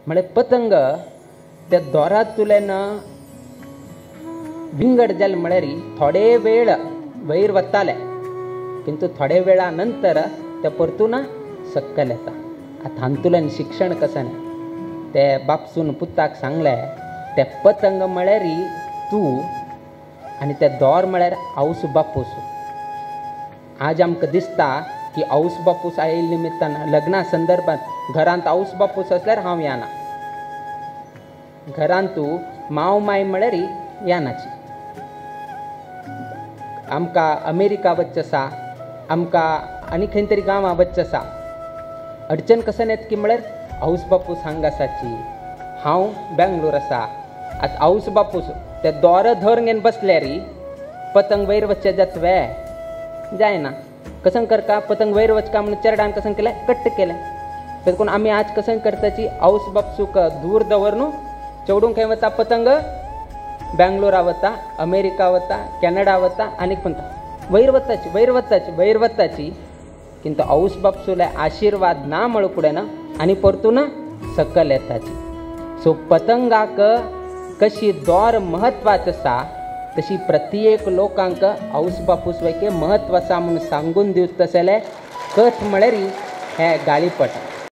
म्हळ्यार पतंग त्या दोरात तुलेन विंगड जाले म्हळ्यार थोडे वेळ वयर वताले, किंतु थोडे वेळा नंतर ते परतून सकयल येता. आतां हांतुल्यान शिक्षण कशें ते बापसून पुताक सांगले ते पतंग म्हळ्यार तूं आनी ते दोर म्हळ्यार आवस बापूस. आज आमकां दिसता की आवस बापूस आयिल्ल्या निमित्तान लग्ना संदर्भात घरांत आवस बापूस असल्यार हांव येना. घरांत तूं मांव माय म्हळ्यार येनाची. आमकां अमेरिका वच्चें आसा, आमकां आनी खंय तरी गांवां वच्चें आसा. अडचण कसन येता की म्हळ्यार आवस बापूस हांगा आसाची, हांव बेंगलोर आसा. आतां आवस बापूस ते दोर धरून घेवन बसल्यार पतंग वयर वच्चें जाता वे जायना. कसन करता पतंग वयर वचका म्हणून चेरडान कसन केलें कट्ट केलें. देखून आमी आज कसन करताची आवस बापूसक दूर दवरून चेवडूंक खंय वता पतंग बेंगलोरा वता, अमेरिका वता, कॅनडा वता आनी खंय वयर वताची वयर वताची वयर वताची. किंतु आवस बापूसले आशिर्वाद ना म्हणू फुडें आनी परतून सकयल येताची. सो पतंगाक कशी दोर म्हत्वाचो आसा तशी प्रत्येक लोकांक आवस बापूस वयके महत्व आसा म्हणून सांगून दिवच तशेले कथ म्हळ्यार हे गाळीपट.